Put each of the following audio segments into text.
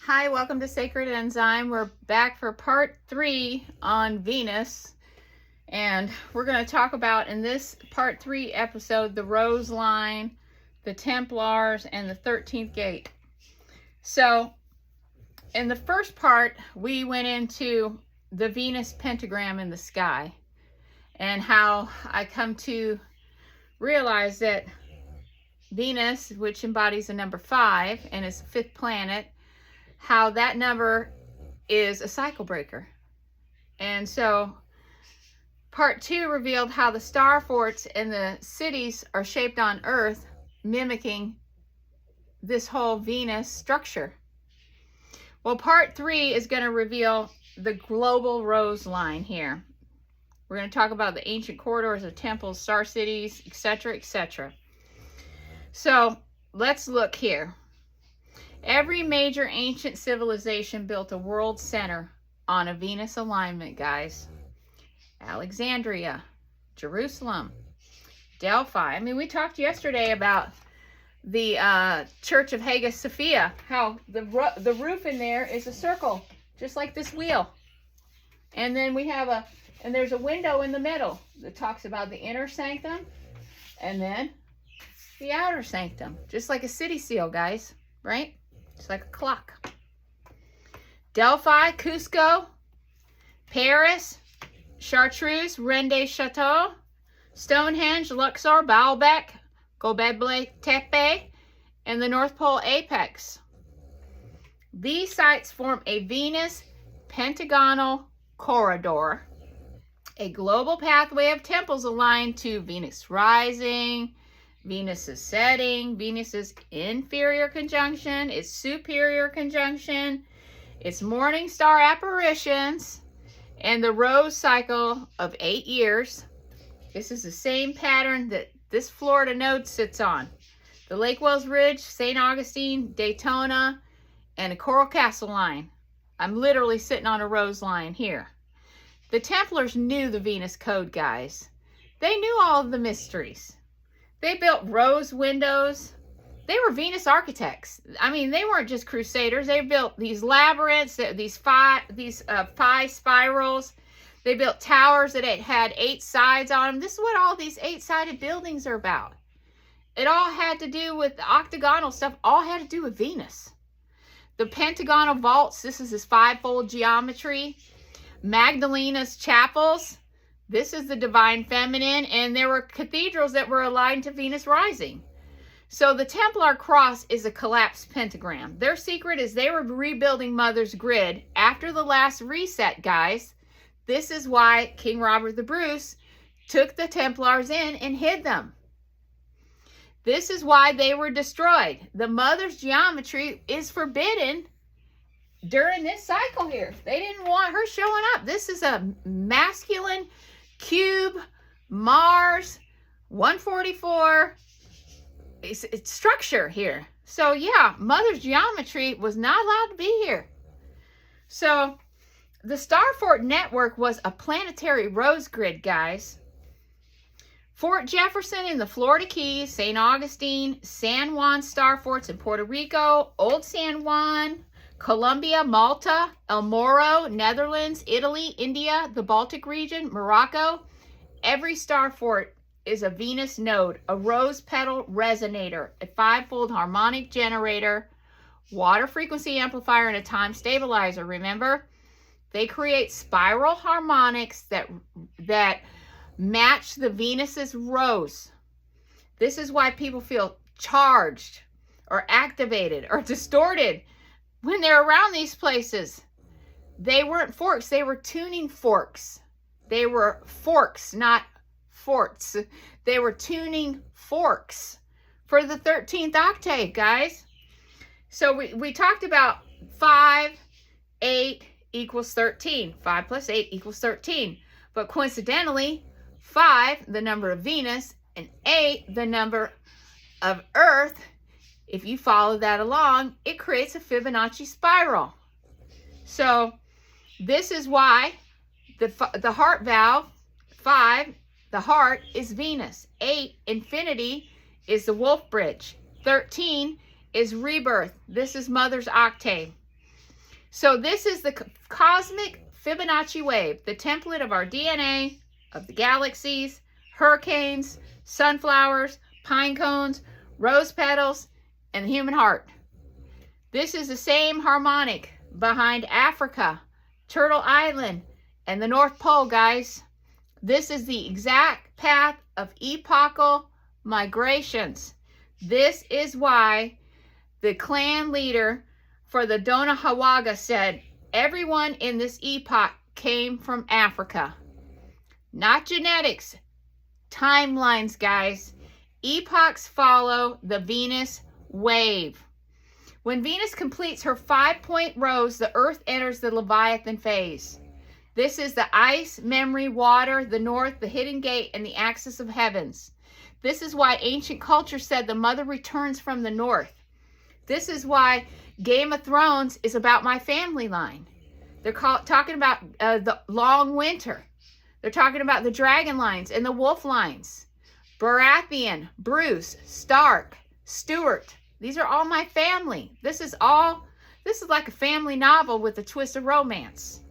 Hi, welcome to Sacred Enzyme. We're back for part 3 on Venus. And we're going to talk about, in this part 3 episode, the Rose Line, the Templars, and the 13th gate. So, in the first part, we went into the Venus pentagram in the sky. And how I come to realize that Venus, which embodies the number 5 and is the 5th planet, how that number is a cycle breaker. And so part 2 revealed how the star forts and the cities are shaped on Earth, mimicking this whole Venus structure. Well, part 3 is going to reveal the global rose line here. We're going to talk about the ancient corridors of temples, star cities, etc., etc. So let's look here. Every major ancient civilization built a world center on a Venus alignment, guys. Alexandria, Jerusalem, Delphi. I mean, we talked yesterday about the Church of Hagia Sophia, how the roof in there is a circle, just like this wheel. And then we have there's a window in the middle that talks about the inner sanctum and then the outer sanctum, just like a city seal, guys, right? It's like a clock. Delphi, Cusco, Paris, Chartreuse, Rennes des Chateaux, Stonehenge, Luxor, Baalbek, Göbekli Tepe, and the North Pole apex. These sites form a Venus pentagonal corridor, a global pathway of temples aligned to Venus rising, Venus's setting, Venus's inferior conjunction, its superior conjunction, its morning star apparitions, and the rose cycle of 8 years. This is the same pattern that this Florida node sits on. The Lake Wells Ridge, St. Augustine, Daytona, and a Coral Castle line. I'm literally sitting on a rose line here. The Templars knew the Venus code, guys. They knew all of the mysteries. They built rose windows. They were Venus architects. I mean, they weren't just crusaders. They built these labyrinths, these phi spirals. They built towers that had 8 sides on them. This is what all these 8-sided buildings are about. It all had to do with the octagonal stuff. All had to do with Venus. The pentagonal vaults. This is this 5-fold geometry. Magdalena's chapels. This is the divine feminine, and there were cathedrals that were aligned to Venus rising. So the Templar cross is a collapsed pentagram. Their secret is they were rebuilding Mother's grid after the last reset, guys. This is why King Robert the Bruce took the Templars in and hid them. This is why they were destroyed. The Mother's geometry is forbidden during this cycle here. They didn't want her showing up. This is a masculine cube, Mars, 144. It's structure here. So yeah, Mother's geometry was not allowed to be here. So the Star Fort network was a planetary rose grid, guys. Fort Jefferson in the Florida Keys, St. Augustine, San Juan Star Forts in Puerto Rico, Old San Juan, Colombia, Malta, El Moro, Netherlands, Italy, India, the Baltic region, Morocco. Every star fort is a Venus node, a rose petal resonator, a 5-fold harmonic generator, water frequency amplifier, and a time stabilizer. Remember? They create spiral harmonics that match the Venus's rose. This is why people feel charged or activated or distorted when they're around these places. They weren't forks. They were tuning forks. They were forks, not forts. They were tuning forks for the 13th octave, guys. So we talked about 5, 8 equals 13. 5 plus 8 equals 13. But coincidentally, 5, the number of Venus, and 8, the number of Earth, if you follow that along, it creates a Fibonacci spiral. So this is why the heart valve, 5, the heart is Venus. 8, infinity, is the wolf bridge. 13 is rebirth. This is Mother's octave. So this is the cosmic Fibonacci wave, the template of our DNA, of the galaxies, hurricanes, sunflowers, pine cones, rose petals, and the human heart. This is the same harmonic behind Africa, Turtle Island, and the North Pole, guys. This is the exact path of epochal migrations. This is why the clan leader for the Donahawaga said, everyone in this epoch came from Africa. Not genetics, timelines, guys. Epochs follow the Venus wave. When Venus completes her 5-point rose, the Earth enters the Leviathan phase. This is the ice, memory, water, the north, the hidden gate, and the axis of heavens. This is why ancient culture said the mother returns from the north. This is why Game of Thrones is about my family line. They're talking about the long winter. They're talking about the dragon lines and the wolf lines. Baratheon, Bruce, Stark, Stewart. These are all my family. This is like a family novel with a twist of romance.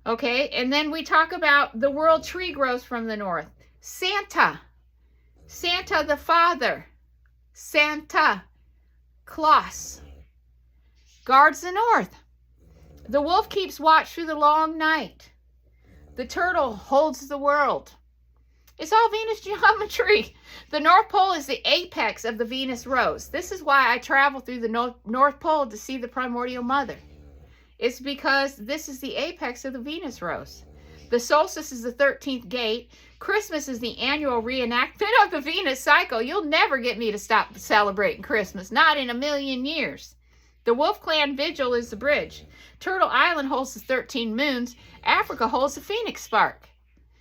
Okay, and then we talk about the world tree grows from the north. Santa the Father, Santa Claus guards the north. The wolf keeps watch through the long night. The turtle holds the world. It's all Venus geometry. The North Pole is the apex of the Venus rose. This is why I travel through the North Pole to see the primordial mother. It's because this is the apex of the Venus rose. The solstice is the 13th gate. Christmas is the annual reenactment of the Venus cycle. You'll never get me to stop celebrating Christmas. Not in a million years. The Wolf Clan Vigil is the bridge. Turtle Island holds the 13 moons. Africa holds the Phoenix spark.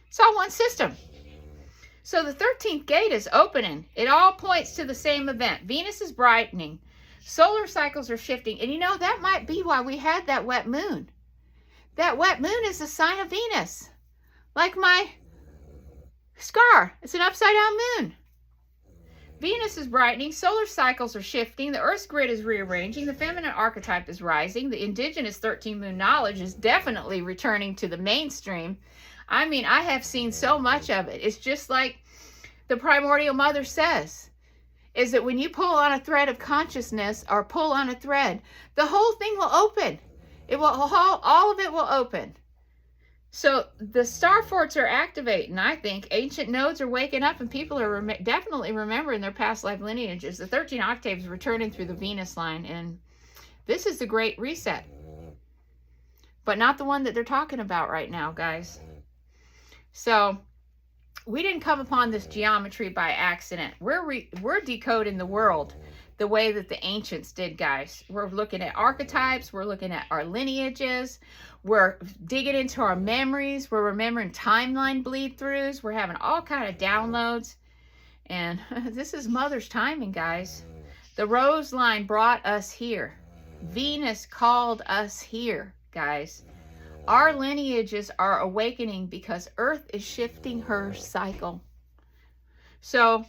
It's all one system. So the 13th gate is opening. It all points to the same event. Venus is brightening. Solar cycles are shifting. And you know, that might be why we had that wet moon. That wet moon is a sign of Venus. Like my scar. It's an upside down moon. Venus is brightening. Solar cycles are shifting. The Earth's grid is rearranging. The feminine archetype is rising. The indigenous 13 moon knowledge is definitely returning to the mainstream. I mean, I have seen so much of it. It's just like the primordial mother says, is that when you pull on a thread of consciousness or pull on a thread, the whole thing will open. It will, all of it will open. So the star forts are activating, I think. Ancient nodes are waking up and people are definitely remembering their past life lineages. The 13 octaves returning through the Venus line. And this is the great reset. But not the one that they're talking about right now, guys. So we didn't come upon this geometry by accident. We're decoding the world the way that the ancients did, guys. We're looking at archetypes. We're looking at our lineages. We're digging into our memories. We're remembering timeline bleed-throughs. We're having all kind of downloads. And this is Mother's timing, guys. The rose line brought us here. Venus called us here, guys. Our lineages are awakening because Earth is shifting her cycle. So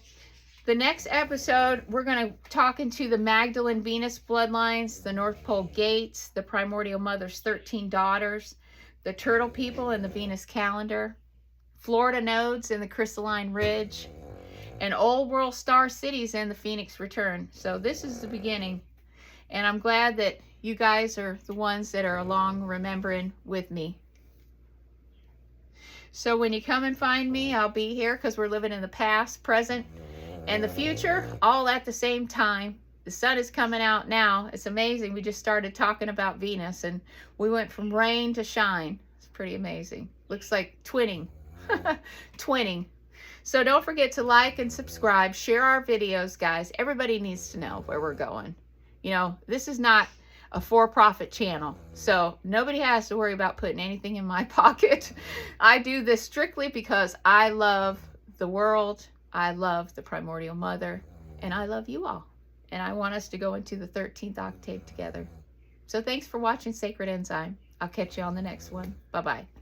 the next episode, we're going to talk into the Magdalene Venus bloodlines, the North Pole gates, the primordial mother's 13 daughters, the turtle people and the Venus calendar, Florida nodes and the crystalline ridge, and old world star cities and the Phoenix return. So this is the beginning. And I'm glad that you guys are the ones that are along remembering with me. So when you come and find me, I'll be here because we're living in the past, present, and the future all at the same time. The sun is coming out now. It's amazing. We just started talking about Venus and we went from rain to shine. It's pretty amazing. Looks like twinning. Twinning. So don't forget to like and subscribe. Share our videos, guys. Everybody needs to know where we're going. You know, this is not a for-profit channel, so nobody has to worry about putting anything in my pocket. I do this strictly because I love the world, I love the primordial mother, and I love you all. And I want us to go into the 13th octave together. So thanks for watching Sacred Enzyme. I'll catch you on the next one. Bye-bye.